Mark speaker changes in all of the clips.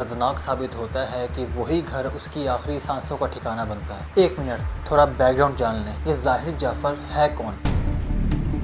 Speaker 1: दर्दनाक साबित होता है कि वही घर उसकी आखिरी सांसों का ठिकाना बनता है। एक मिनट, थोड़ा बैकग्राउंड जान लें। ये ज़ाहिर जाफ़र है कौन?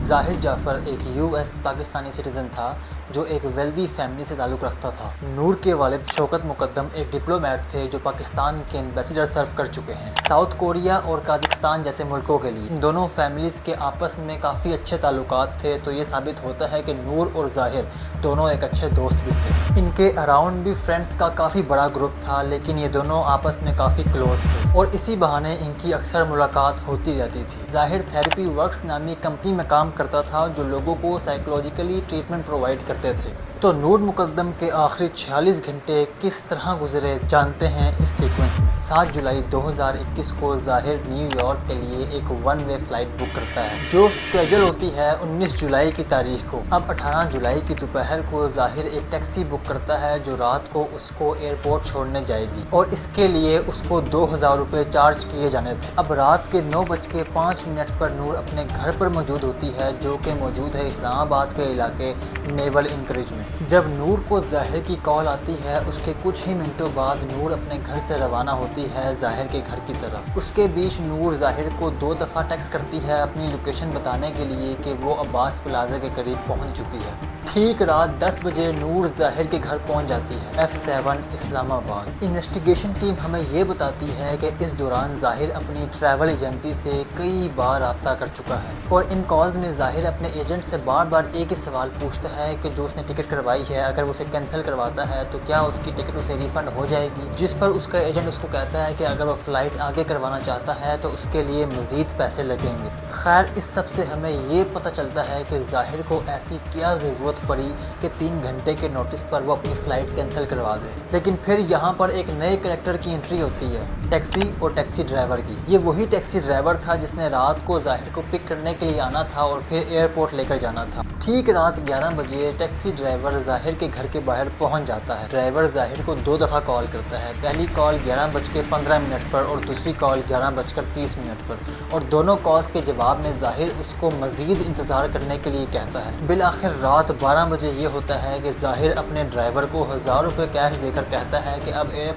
Speaker 1: ज़ाहिर जाफ़र एक यूएस पाकिस्तानी सिटीज़न था जो एक वेल्दी फैमिली से ताल्लुक़ रखता था। नूर के वालिद शौकत मुक़द्दम एक डिप्लोमेट थे जो पाकिस्तान के एम्बेसडर सर्व कर चुके हैं साउथ कोरिया और काज़ाकिस्तान जैसे मुल्कों के लिए। इन दोनों फैमिलीज़ के आपस में काफ़ी अच्छे ताल्लुकात थे, तो ये साबित होता है कि नूर और ज़ाहिर दोनों एक अच्छे दोस्त भी थे। इनके अराउंड भी फ्रेंड्स का काफ़ी बड़ा ग्रुप था, लेकिन ये दोनों आपस में काफ़ी क्लोज थे और इसी बहाने इनकी अक्सर मुलाकात होती रहती थी। ज़ाहिर थेरेपी वर्क्स नामी कंपनी में काम करता था जो लोगों को साइकोलॉजिकली ट्रीटमेंट प्रोवाइड करते थे। तो नूर मुक़द्दम के आखिरी 46 घंटे किस तरह गुजरे जानते हैं इस सीक्वेंस में। 7 जुलाई 2021 को ज़ाहिर न्यूयॉर्क के लिए एक वन वे फ़्लाइट बुक करता है जो स्केड्यूल होती है 19 जुलाई की तारीख को। अब 18 जुलाई की दोपहर को ज़ाहिर एक टैक्सी बुक करता है जो रात को उसको एयरपोर्ट छोड़ने जाएगी और इसके लिए उसको 2000 रुपये चार्ज किए जाने थे। अब रात के 9:05 पर नूर अपने घर पर मौजूद होती है जो कि मौजूद है इस्लामाबाद के इलाके नेवल इंकरेज में। जब नूर को ज़ाहिर की कॉल आती है उसके कुछ ही मिनटों बाद नूर अपने घर से रवाना होती है ज़ाहिर के घर की तरफ। उसके बीच नूर ज़ाहिर को 2 दफ़ा टेक्स्ट करती है अपनी लोकेशन बताने के लिए कि वो अब्बास प्लाजा के करीब पहुंच चुकी है। ठीक रात 10 बजे नूर ज़ाहिर के घर पहुंच जाती है F7 इस्लामाबाद। इन्वेस्टिगेशन टीम हमें ये बताती है कि इस दौरान ज़ाहिर अपनी ट्रैवल एजेंसी से कई बार रब्ता कर चुका है और इन कॉल्स में ज़ाहिर अपने एजेंट से बार बार एक ही सवाल पूछता है कि जो उसने टिकट करवाई है अगर वो उसे कैंसिल करवाता है तो क्या उसकी टिकट उसे रिफ़ंड हो जाएगी, जिस पर उसका एजेंट उसको कहता है कि अगर वो फ़्लाइट आगे करवाना चाहता है तो उसके लिए मज़ीद पैसे लगेंगे। खैर, इस सब से हमें ये पता चलता है कि ज़ाहिर को ऐसी क्या ज़रूरत पड़ी कि 3 घंटे के नोटिस पर वो अपनी फ़्लाइट कैंसिल करवा दे। लेकिन फिर यहाँ पर एक नए कैरेक्टर की एंट्री होती है, टैक्सी और टैक्सी ड्राइवर की। ये वही टैक्सी ड्राइवर था जिसने रात को ज़ाहिर को पिक करने के लिए आना था और फिर एयरपोर्ट लेकर जाना था। ठीक रात 11 बजे टैक्सी ड्राइवर ज़ाहिर के घर के बाहर पहुंच जाता है। ड्राइवर ज़ाहिर को 2 दफ़ा कॉल करता है। पहली कॉल 11:15 पर और दूसरी कॉल 11:30 पर और दोनों कॉल्स के जवाब में ज़ाहिर उसको मज़ीद इंतज़ार करने के लिए कहता है। बिल आखिर रात 12 बजे ये होता है कि ज़ाहिर अपने ड्राइवर को 1000 रुपये कैश देकर कहता है कि अब